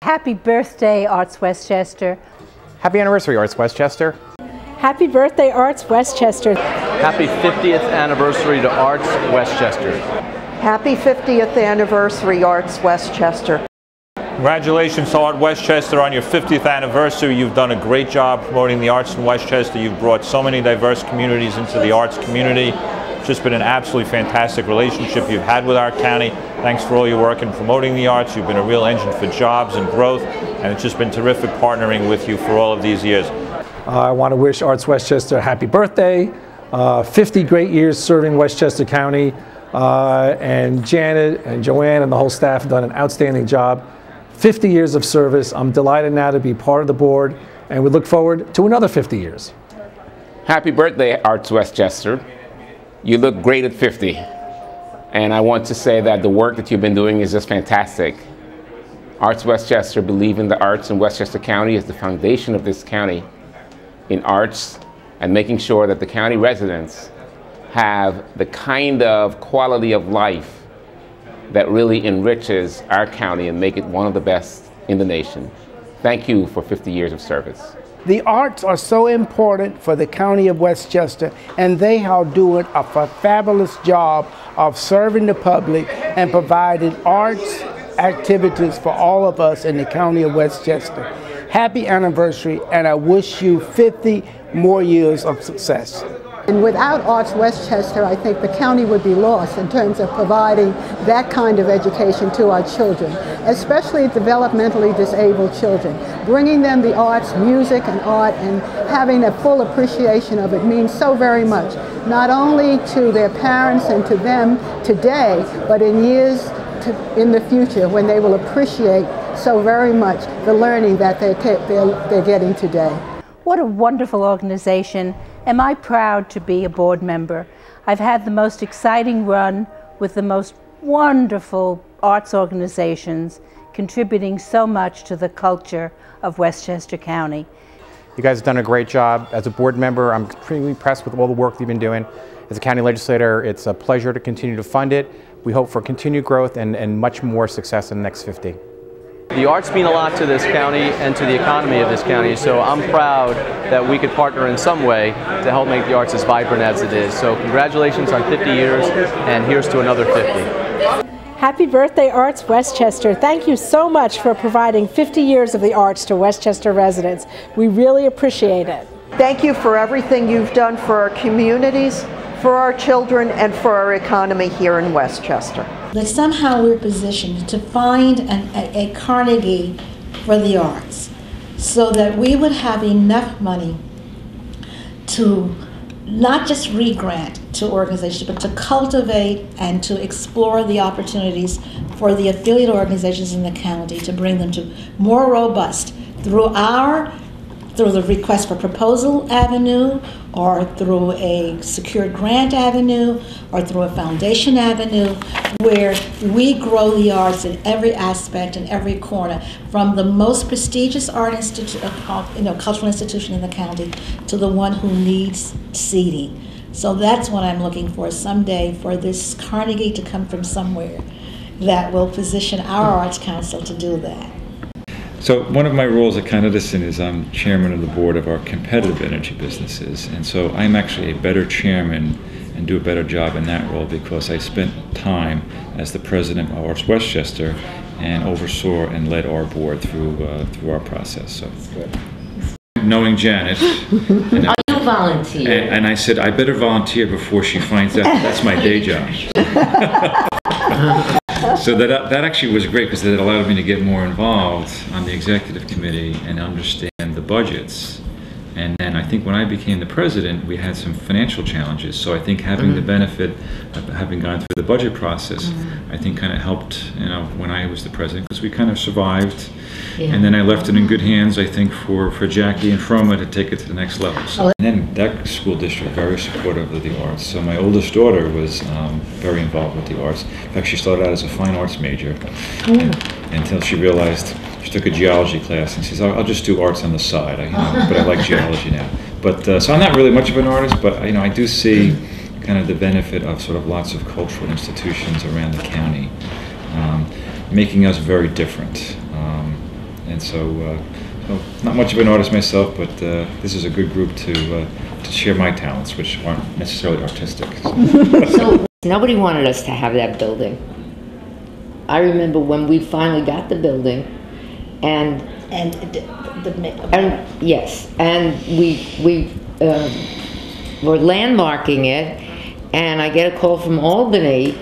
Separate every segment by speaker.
Speaker 1: Happy birthday, Arts Westchester.
Speaker 2: Happy anniversary, Arts Westchester.
Speaker 3: Happy birthday, Arts Westchester.
Speaker 4: Happy 50th anniversary to Arts Westchester.
Speaker 5: Happy 50th anniversary, Arts Westchester.
Speaker 6: Congratulations to Art Westchester on your 50th anniversary. You've done a great job promoting the arts in Westchester. You've brought so many diverse communities into the arts community. It's just been an absolutely fantastic relationship you've had with our county. Thanks for all your work in promoting the arts. You've been a real engine for jobs and growth, and it's just been terrific partnering with you for all of these years.
Speaker 7: I want to wish Arts Westchester a happy birthday. 50 great years serving Westchester County, and Janet and Joanne and the whole staff have done an outstanding job. 50 years of service. I'm delighted now to be part of the board, and we look forward to another 50 years.
Speaker 8: Happy birthday, Arts Westchester. You look great at 50. And I want to say that the work that you've been doing is just fantastic. Arts Westchester believe in the arts in Westchester County as the foundation of this county in arts, and making sure that the county residents have the kind of quality of life that really enriches our county and make it one of the best in the nation. Thank you for 50 years of service.
Speaker 9: The arts are so important for the county of Westchester, and they are doing a fabulous job of serving the public and providing arts activities for all of us in the county of Westchester. Happy anniversary, and I wish you 50 more years of success.
Speaker 10: And without Arts Westchester, I think the county would be lost in terms of providing that kind of education to our children, especially developmentally disabled children. Bringing them the arts, music and art, and having a full appreciation of it means so very much, not only to their parents and to them today, but in years in the future when they will appreciate so very much the learning that they're getting today.
Speaker 1: What a wonderful organization. Am I proud to be a board member? I've had the most exciting run with the most wonderful arts organizations contributing so much to the culture of Westchester County.
Speaker 2: You guys have done a great job. As a board member, I'm extremely impressed with all the work you've been doing. As a county legislator, it's a pleasure to continue to fund it. We hope for continued growth and much more success in the next 50.
Speaker 4: The arts mean a lot to this county and to the economy of this county, so I'm proud that we could partner in some way to help make the arts as vibrant as it is. So congratulations on 50 years, and here's to another 50.
Speaker 3: Happy birthday, Arts Westchester. Thank you so much for providing 50 years of the arts to Westchester residents. We really appreciate it.
Speaker 5: Thank you for everything you've done for our communities, for our children, and for our economy here in Westchester.
Speaker 11: That somehow we're positioned to find a Carnegie for the arts, so that we would have enough money to not just re-grant to organizations, but to cultivate and to explore the opportunities for the affiliate organizations in the county to bring them to more robust through the request for proposal avenue, or through a secured grant avenue, or through a foundation avenue, where we grow the arts in every aspect and every corner, from the most prestigious art cultural institution in the county to the one who needs seeding. So that's what I'm looking for someday, for this Carnegie to come from somewhere that will position our Arts Council to do that.
Speaker 12: So one of my roles at Con Edison is I'm chairman of the board of our competitive energy businesses, and so I'm actually a better chairman and do a better job in that role because I spent time as the president of Arts Westchester and oversaw and led our board through our process. So, knowing Janet, and
Speaker 13: you volunteer?
Speaker 12: And I said I better volunteer before she finds out that's my day job. So that actually was great because it allowed me to get more involved on the executive committee and understand the budgets. And then I think when I became the president, we had some financial challenges. So I think having the benefit of having gone through the budget process, I think kind of helped, when I was the president, because we kind of survived. Yeah. And then I left it in good hands, I think, for Jackie and Froma to take it to the next level. So, and then that school district, very supportive of the arts. So my oldest daughter was very involved with the arts. In fact, she started out as a fine arts major until she realized, she took a geology class and she says, I'll just do arts on the side, but I like geology now. But so I'm not really much of an artist, but I do see kind of the benefit of sort of lots of cultural institutions around the county, making us very different. And so, not much of an artist myself, but this is a good group to share my talents, which aren't necessarily artistic.
Speaker 13: So nobody wanted us to have that building. I remember when we finally got the building, and yes, and we were landmarking it, and I get a call from Albany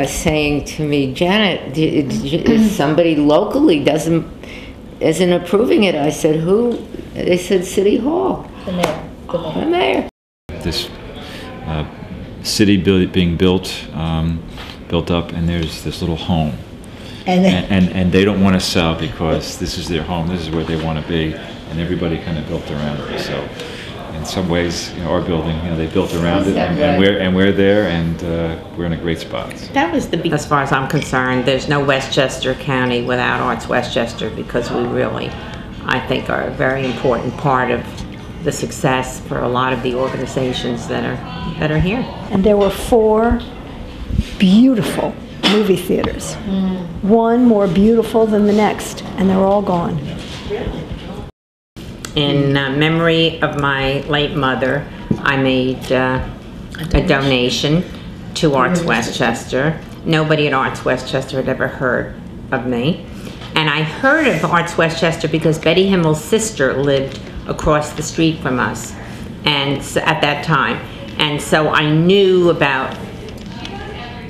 Speaker 13: saying to me, Janet, somebody locally isn't approving it. I said, who? They said City Hall.
Speaker 11: The mayor.
Speaker 13: The mayor.
Speaker 12: This city being built up, and there's this little home. And they don't want to sell because this is their home, this is where they want to be, and everybody kind of built around it. So in some ways, our building, they built around it, and we're there, and we're in a great spot.
Speaker 14: That was the as far as I'm concerned, there's no Westchester County without Arts Westchester, because we really, I think, are a very important part of the success for a lot of the organizations that are here.
Speaker 15: And there were 4 beautiful movie theaters. One more beautiful than the next, and they're all gone.
Speaker 14: In memory of my late mother, I made a donation to Arts Westchester. Nobody at Arts Westchester had ever heard of me. And I heard of Arts Westchester because Betty Himmel's sister lived across the street from us, and so, at that time. And so I knew about,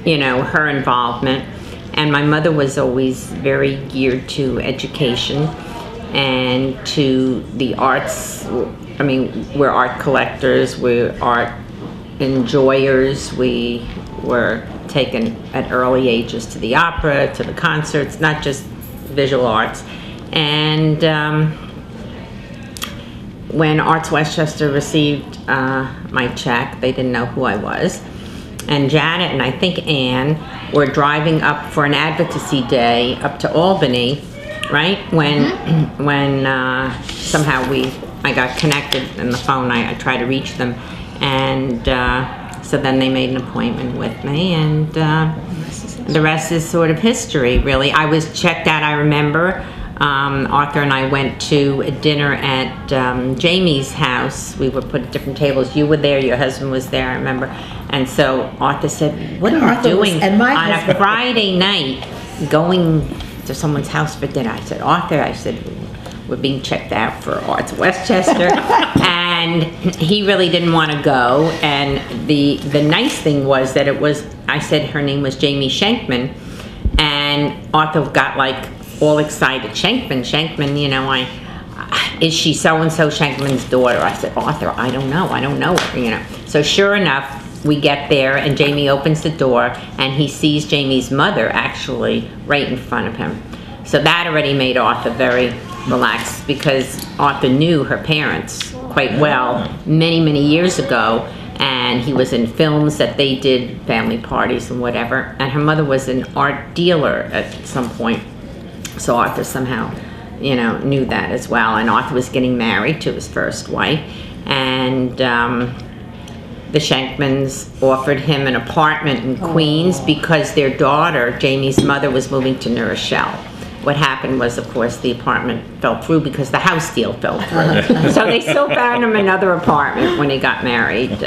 Speaker 14: her involvement. And my mother was always very geared to education and to the arts. I mean, we're art collectors, we're art enjoyers. We were taken at early ages to the opera, to the concerts, not just visual arts. And when Arts Westchester received my check, they didn't know who I was. And Janet and I think Ann were driving up for an advocacy day up to Albany, right? When somehow I got connected in the phone, I tried to reach them. And so then they made an appointment with me, and the rest is sort of history, really. I was checked out, I remember. Arthur and I went to a dinner at Jamie's house. We were put at different tables. You were there, your husband was there, I remember. And so Arthur said, what are you doing on a Friday night going to someone's house for dinner? I said, Arthur, we're being checked out for Arts Westchester. And he really didn't want to go. And the nice thing was that I said her name was Jamie Schenkman. And Arthur got like all excited. Schenkman, is she so-and-so Schenkman's daughter? I said, Arthur, I don't know her, So sure enough, we get there, and Jamie opens the door, and he sees Jamie's mother actually right in front of him. So that already made Arthur very relaxed, because Arthur knew her parents quite well many, many years ago, and he was in films that they did, family parties and whatever, and her mother was an art dealer at some point. So Arthur somehow, knew that as well. And Arthur was getting married to his first wife, and the Schenkmans offered him an apartment in Queens because their daughter, Jamie's mother, was moving to New Rochelle. What happened was, of course, the apartment fell through because the house deal fell through. So they still found him another apartment when he got married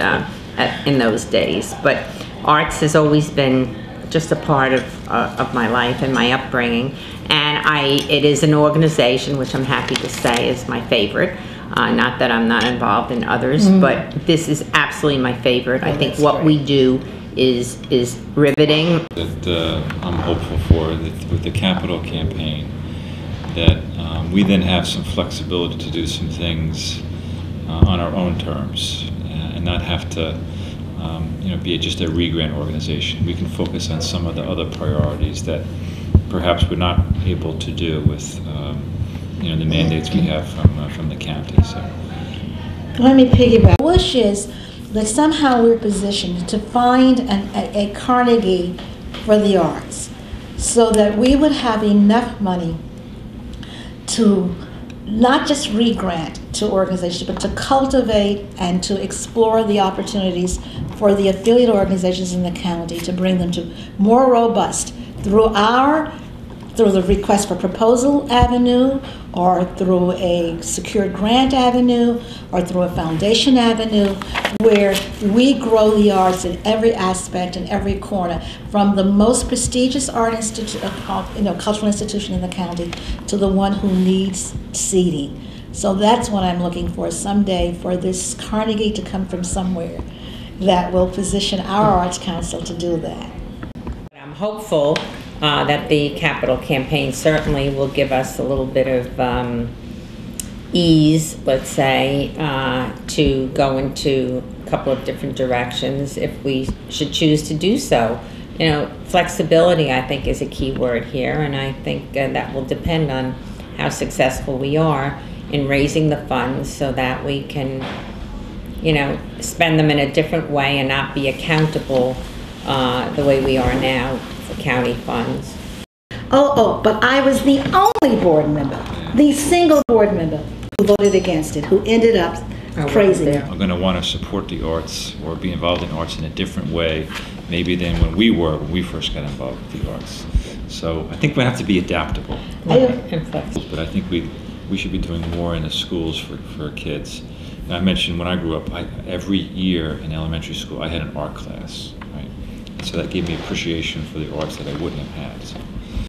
Speaker 14: in those days. But arts has always been just a part of my life and my upbringing. And it is an organization which I'm happy to say is my favorite. Not that I'm not involved in others, but this is absolutely my favorite. I think what we do is riveting.
Speaker 12: That I'm hopeful for with the capital campaign, that we then have some flexibility to do some things on our own terms and not have to be just a re-grant organization. We can focus on some of the other priorities that perhaps we're not able to do with the mandates we have from the county. So
Speaker 11: let me piggyback. The wish is that somehow we're positioned to find a Carnegie for the arts, so that we would have enough money to not just re-grant to organizations, but to cultivate and to explore the opportunities for the affiliate organizations in the county, to bring them to more robust through our through the request for proposal avenue, or through a secured grant avenue, or through a foundation avenue, where we grow the arts in every aspect and every corner, from the most prestigious art cultural institution in the county to the one who needs seating. So that's what I'm looking for someday, for this Carnegie to come from somewhere that will position our Arts Council to do that.
Speaker 14: I'm hopeful that the capital campaign certainly will give us a little bit of ease, let's say, to go into a couple of different directions if we should choose to do so. You know, flexibility, I think, is a key word here, and I think that will depend on how successful we are in raising the funds so that we can, you know, spend them in a different way and not be accountable the way we are now for county funds.
Speaker 11: But I was the only board member, the single board member who voted against it, who ended up praising it.
Speaker 12: I'm going to want to support the arts or be involved in arts in a different way maybe than when we first got involved with the arts. So I think we have to be adaptable. But I think we should be doing more in the schools for kids. And I mentioned when I grew up, every year in elementary school I had an art class, right? So that gave me appreciation for the arts that I wouldn't have had. So.